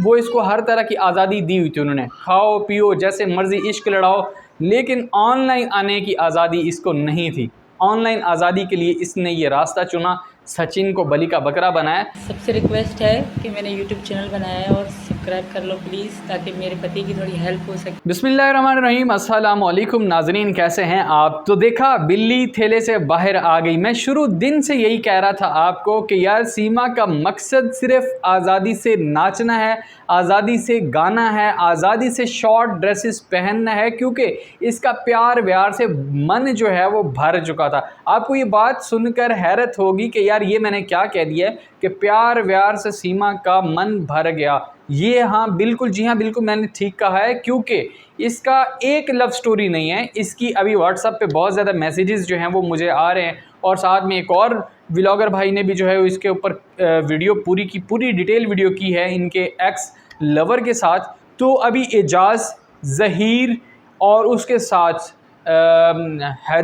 वो इसको हर तरह की आज़ादी दी हुई थी उन्होंने, खाओ पियो जैसे मर्ज़ी इश्क लड़ाओ, लेकिन ऑनलाइन आने की आज़ादी इसको नहीं थी। ऑनलाइन आज़ादी के लिए इसने ये रास्ता चुना, सचिन को बलि का बकरा बनाया। सबसे रिक्वेस्ट है कि मैंने यूट्यूब चैनल बनाया है और सब्सक्राइब कर लो प्लीज़, ताकि मेरे पति की थोड़ी हेल्प हो सके। बिस्मिल्लाहिर्रहमानिर्रहीम, अस्सलाम वालेकुम नाज़रीन, कैसे हैं आप। तो देखा, बिल्ली थैले से बाहर आ गई। मैं शुरू दिन से यही कह रहा था आपको कि यार सीमा का मकसद सिर्फ आज़ादी से नाचना है, आज़ादी से गाना है, आज़ादी से शॉर्ट ड्रेसेस पहनना है, क्योंकि इसका प्यार व्यार से मन जो है वो भर चुका था। आपको ये बात सुनकर हैरत होगी कि यार ये मैंने क्या कह दिया है कि प्यार व्यार से सीमा का मन भर गया। ये हाँ बिल्कुल, जी हाँ बिल्कुल मैंने ठीक कहा है, क्योंकि इसका एक लव स्टोरी नहीं है। इसकी अभी व्हाट्सएप पे बहुत ज़्यादा मैसेजेस जो हैं वो मुझे आ रहे हैं, और साथ में एक और व्लॉगर भाई ने भी जो है इसके ऊपर वीडियो पूरी की पूरी डिटेल वीडियो की है इनके एक्स लवर के साथ। तो अभी एजाज़, ज़हीर और उसके साथ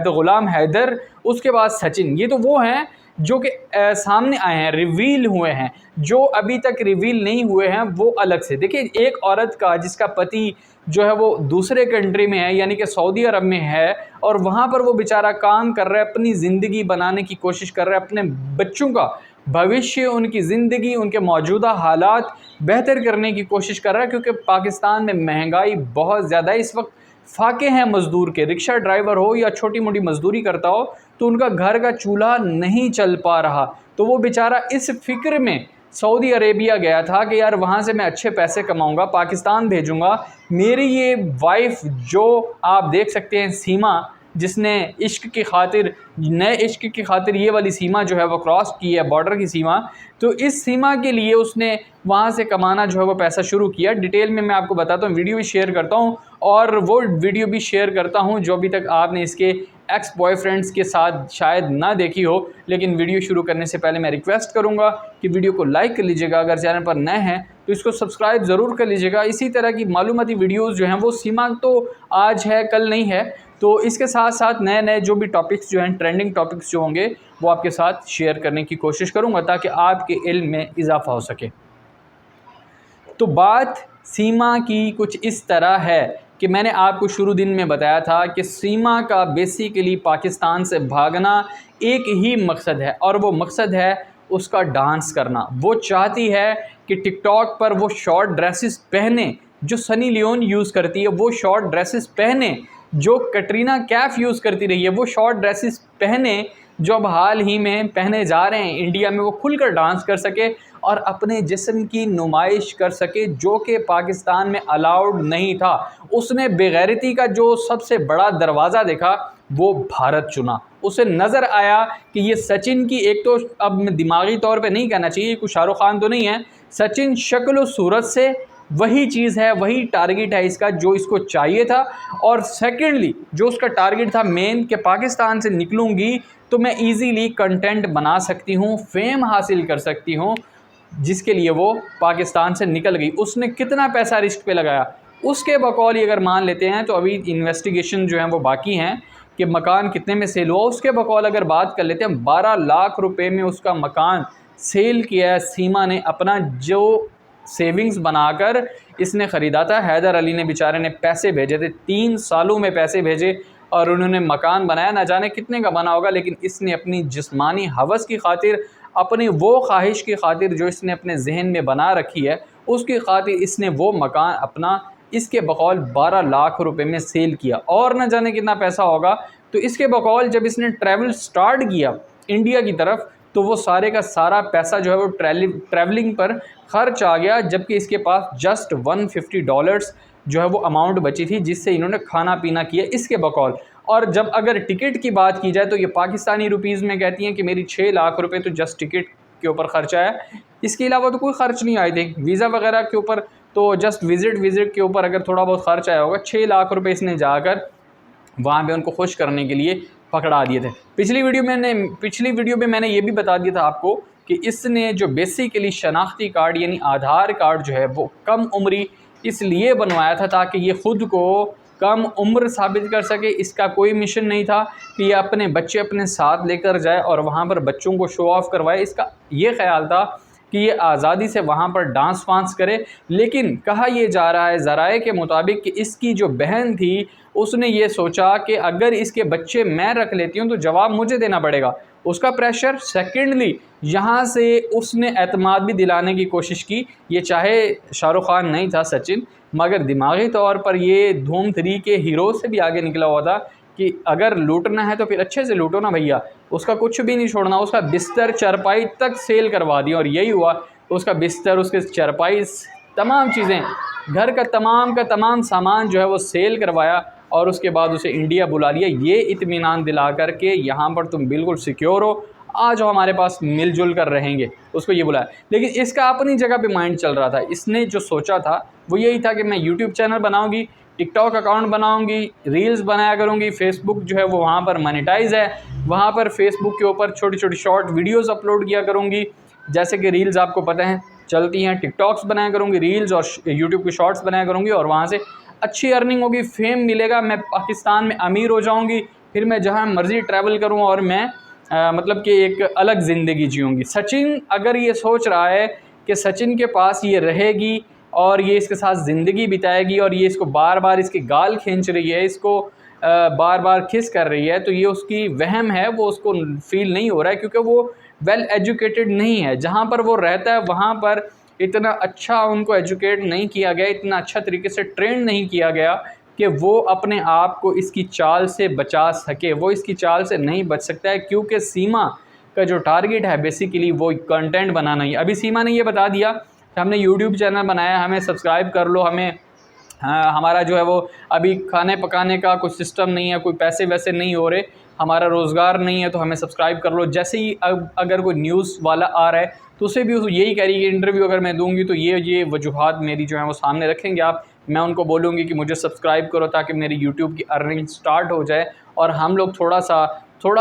गुलाम हैदर, उसके बाद सचिन, ये तो वो हैं जो कि सामने आए हैं, रिवील हुए हैं। जो अभी तक रिवील नहीं हुए हैं वो अलग से। देखिए, एक औरत का जिसका पति जो है वो दूसरे कंट्री में है, यानी कि सऊदी अरब में है, और वहाँ पर वो बेचारा काम कर रहा है, अपनी ज़िंदगी बनाने की कोशिश कर रहा है, अपने बच्चों का भविष्य, उनकी ज़िंदगी, उनके मौजूदा हालात बेहतर करने की कोशिश कर रहा है, क्योंकि पाकिस्तान में महंगाई बहुत ज़्यादा है इस वक्त। फाके हैं मज़दूर के, रिक्शा ड्राइवर हो या छोटी मोटी मज़दूरी करता हो, तो उनका घर का चूल्हा नहीं चल पा रहा। तो वो बेचारा इस फ़िक्र में सऊदी अरेबिया गया था कि यार वहाँ से मैं अच्छे पैसे कमाऊँगा, पाकिस्तान भेजूँगा। मेरी ये वाइफ जो आप देख सकते हैं सीमा, जिसने इश्क की खातिर, नए इश्क की खातिर ये वाली सीमा जो है वो क्रॉस की है, बॉर्डर की सीमा, तो इस सीमा के लिए उसने वहाँ से कमाना जो है वो पैसा शुरू किया। डिटेल में मैं आपको बताता हूँ, वीडियो भी शेयर करता हूँ, और वो वीडियो भी शेयर करता हूँ जो अभी तक आपने इसके एक्स बॉयफ्रेंड्स के साथ शायद ना देखी हो। लेकिन वीडियो शुरू करने से पहले मैं रिक्वेस्ट करूँगा कि वीडियो को लाइक कर लीजिएगा, अगर चैनल पर नए हैं तो इसको सब्सक्राइब ज़रूर कर लीजिएगा। इसी तरह की मालूमाती वीडियोज़ जो हैं वो सीमा तो आज है कल नहीं है, तो इसके साथ साथ नए नए जो भी टॉपिक्स जो हैं, ट्रेंडिंग टॉपिक्स जो होंगे, वो आपके साथ शेयर करने की कोशिश करूँगा ताकि आपके इल्म में इजाफ़ा हो सके। तो बात सीमा की कुछ इस तरह है कि मैंने आपको शुरू दिन में बताया था कि सीमा का बेसिकली पाकिस्तान से भागना एक ही मकसद है, और वो मकसद है उसका डांस करना। वो चाहती है कि टिकटॉक पर वो शॉर्ट ड्रेसेस पहने जो सनी लियोन यूज़ करती है, वो शॉर्ट ड्रेसेस पहने जो कटरीना कैफ यूज़ करती रही है, वो शॉर्ट ड्रेसेस पहने जो अब हाल ही में पहने जा रहे हैं इंडिया में। वो खुलकर डांस कर सके और अपने जिस्म की नुमाइश कर सके, जो कि पाकिस्तान में अलाउड नहीं था। उसने बेगैरती का जो सबसे बड़ा दरवाज़ा देखा वो भारत चुना। उसे नज़र आया कि ये सचिन की, एक तो अब मैं दिमागी तौर पे नहीं कहना चाहिए, कुछ शाहरुख खान तो नहीं है, सचिन शक्ल व सूरत से वही चीज़ है, वही टारगेट है इसका जो इसको चाहिए था। और सेकेंडली जो उसका टारगेट था मेन, कि पाकिस्तान से निकलूँगी तो मैं ईज़िली कंटेंट बना सकती हूँ, फेम हासिल कर सकती हूँ, जिसके लिए वो पाकिस्तान से निकल गई। उसने कितना पैसा रिस्क पे लगाया, उसके बकौल अगर मान लेते हैं, तो अभी इन्वेस्टिगेशन जो है वो बाकी हैं कि मकान कितने में सेल हुआ। उसके बकौल अगर बात कर लेते हैं, 12 लाख रुपए में उसका मकान सेल किया है सीमा ने। अपना जो सेविंग्स बनाकर इसने ख़रीदा था, हैदर अली ने बेचारे ने पैसे भेजे थे, 3 सालों में पैसे भेजे और उन्होंने मकान बनाया। ना जाने कितने का बना होगा, लेकिन इसने अपनी जिस्मानी हवस की खातिर, अपनी वो ख्वाहिश की खातिर जो इसने अपने जहन में बना रखी है, उसकी खातिर इसने वो मकान अपना इसके बकौल 12 लाख रुपए में सेल किया। और न जाने कितना पैसा होगा। तो इसके बकौल जब इसने ट्रैवल स्टार्ट किया इंडिया की तरफ, तो वो सारे का सारा पैसा जो है वो ट्रैवलिंग पर खर्च आ गया, जबकि इसके पास जस्ट $150 जो है वो अमाउंट बची थी, जिससे इन्होंने खाना पीना किया इसके बकौल। और जब अगर टिकट की बात की जाए, तो ये पाकिस्तानी रुपीज़ में कहती हैं कि मेरी 6 लाख रुपए तो जस्ट टिकट के ऊपर खर्चा है, इसके अलावा तो कोई ख़र्च नहीं आए थे। वीज़ा वगैरह के ऊपर तो जस्ट विज़िट के ऊपर अगर थोड़ा बहुत खर्च आया होगा। 6 लाख रुपए इसने जाकर वहाँ पे उनको खुश करने के लिए पकड़ा दिए थे। पिछली वीडियो में मैंने ये भी बता दिया था आपको कि इसने जो बेसिकली शनाख्ती कार्ड यानी आधार कार्ड जो है वो कम उम्री इसलिए बनवाया था ताकि ये ख़ुद को कम उम्र साबित कर सके। इसका कोई मिशन नहीं था कि ये अपने बच्चे अपने साथ लेकर जाए और वहाँ पर बच्चों को शो ऑफ़ करवाए। इसका ये ख्याल था कि ये आज़ादी से वहाँ पर डांस वांस करे। लेकिन कहा यह जा रहा है ज़राए के मुताबिक कि इसकी जो बहन थी उसने ये सोचा कि अगर इसके बच्चे मैं रख लेती हूँ तो जवाब मुझे देना पड़ेगा, उसका प्रेशर। सेकेंडली यहाँ से उसने एतमाद भी दिलाने की कोशिश की। ये चाहे शाहरुख खान नहीं था सचिन, मगर दिमागी तौर पर ये धूम 3 के हीरो से भी आगे निकला हुआ था कि अगर लूटना है तो फिर अच्छे से लूटो ना भैया, उसका कुछ भी नहीं छोड़ना, उसका बिस्तर चारपाई तक सेल करवा दी। और यही हुआ, उसका बिस्तर, उसके चारपाई, तमाम चीज़ें, घर का तमाम सामान जो है वो सेल करवाया और उसके बाद उसे इंडिया बुला लिया, ये इत्मीनान दिला कर के यहाँ पर तुम बिल्कुल सिक्योर हो, आ जाओ हमारे पास, मिलजुल कर रहेंगे, उसको ये बुलाया। लेकिन इसका अपनी जगह पे माइंड चल रहा था। इसने जो सोचा था वो यही था कि मैं यूट्यूब चैनल बनाऊंगी, टिकटॉक अकाउंट बनाऊंगी, रील्स बनाया करूंगी, फेसबुक जो है वो वहाँ पर मोनेटाइज है, वहाँ पर फेसबुक के ऊपर छोटी छोटी शॉर्ट वीडियोज़ अपलोड किया करूँगी, जैसे कि रील्स आपको पता है चलती हैं, टिकटॉक्स बनाया करूँगी, रील्स और यूट्यूब के शॉर्ट्स बनाया करूँगी और वहाँ से अच्छी अर्निंग होगी, फेम मिलेगा, मैं पाकिस्तान में अमीर हो जाऊँगी, फिर मैं जहाँ मर्ज़ी ट्रैवल करूँ और मैं मतलब कि एक अलग ज़िंदगी जीऊँगी। सचिन अगर ये सोच रहा है कि सचिन के पास ये रहेगी और ये इसके साथ ज़िंदगी बिताएगी और ये इसको बार बार इसकी गाल खींच रही है, इसको बार बार किस कर रही है, तो ये उसकी वहम है, वो उसको फील नहीं हो रहा है क्योंकि वो वेल एजुकेटेड नहीं है। जहाँ पर वो रहता है वहाँ पर इतना अच्छा उनको एजुकेट नहीं किया गया, इतना अच्छा तरीके से ट्रेन नहीं किया गया कि वो अपने आप को इसकी चाल से बचा सके। वो इसकी चाल से नहीं बच सकता है क्योंकि सीमा का जो टारगेट है बेसिकली वो कंटेंट बनाना ही। अभी सीमा ने ये बता दिया कि हमने यूट्यूब चैनल बनाया, हमें सब्सक्राइब कर लो, हमें हमारा जो है वो अभी खाने पकाने का कुछ सिस्टम नहीं है, कोई पैसे वैसे नहीं हो रहे, हमारा रोज़गार नहीं है, तो हमें सब्सक्राइब कर लो। जैसे ही अगर कोई न्यूज़ वाला आ रहा है तो उसे भी यही कह रही है कि इंटरव्यू अगर मैं दूंगी तो ये वजूहात मेरी जो है वो सामने रखेंगे आप, मैं उनको बोलूँगी कि मुझे सब्सक्राइब करो ताकि मेरी यूट्यूब की अर्निंग स्टार्ट हो जाए और हम लोग थोड़ा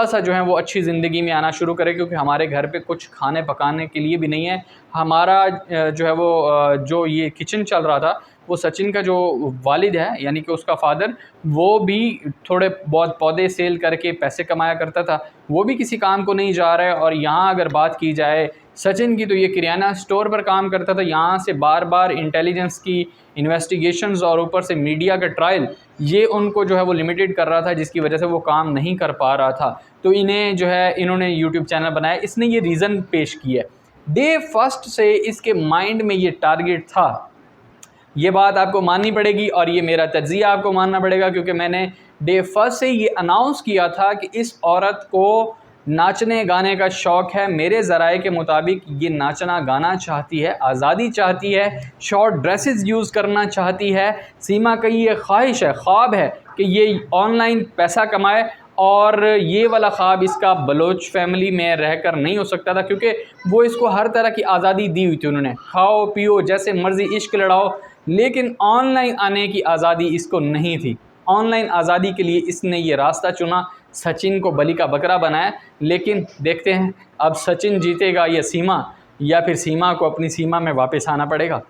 सा जो है वो अच्छी ज़िंदगी में आना शुरू करें, क्योंकि हमारे घर पे कुछ खाने पकाने के लिए भी नहीं है। हमारा जो है वो जो ये किचन चल रहा था वो सचिन का जो वालिद है यानी कि उसका फ़ादर, वो भी थोड़े बहुत पौधे सेल करके पैसे कमाया करता था, वो भी किसी काम को नहीं जा रहा है। और यहाँ अगर बात की जाए सचिन की तो ये किराना स्टोर पर काम करता था, यहाँ से बार बार इंटेलिजेंस की इन्वेस्टिगेशंस और ऊपर से मीडिया का ट्रायल ये उनको जो है वो लिमिटेड कर रहा था, जिसकी वजह से वो काम नहीं कर पा रहा था। तो इन्हें जो है इन्होंने यूट्यूब चैनल बनाया, इसने ये रीज़न पेश किया। डे फर्स्ट से इसके माइंड में ये टारगेट था, ये बात आपको माननी पड़ेगी और ये मेरा तज्ज़िया आपको मानना पड़ेगा, क्योंकि मैंने डे फर्स्ट से ये अनाउंस किया था कि इस औरत को नाचने गाने का शौक़ है। मेरे ज़राए के मुताबिक ये नाचना गाना चाहती है, आज़ादी चाहती है, शॉर्ट ड्रेसेस यूज़ करना चाहती है। सीमा की ये ख्वाहिश है, ख्वाब है कि ये ऑनलाइन पैसा कमाए, और ये वाला ख्वाब इसका बलोच फैमिली में रहकर नहीं हो सकता था, क्योंकि वो इसको हर तरह की आज़ादी दी हुई थी उन्होंने, खाओ पियो जैसे मर्ज़ी इश्क लड़ाओ, लेकिन ऑनलाइन आने की आज़ादी इसको नहीं थी। ऑनलाइन आज़ादी के लिए इसने ये रास्ता चुना, सचिन को बलि का बकरा बनाया। लेकिन देखते हैं अब सचिन जीतेगा या सीमा, या फिर सीमा को अपनी सीमा में वापस आना पड़ेगा।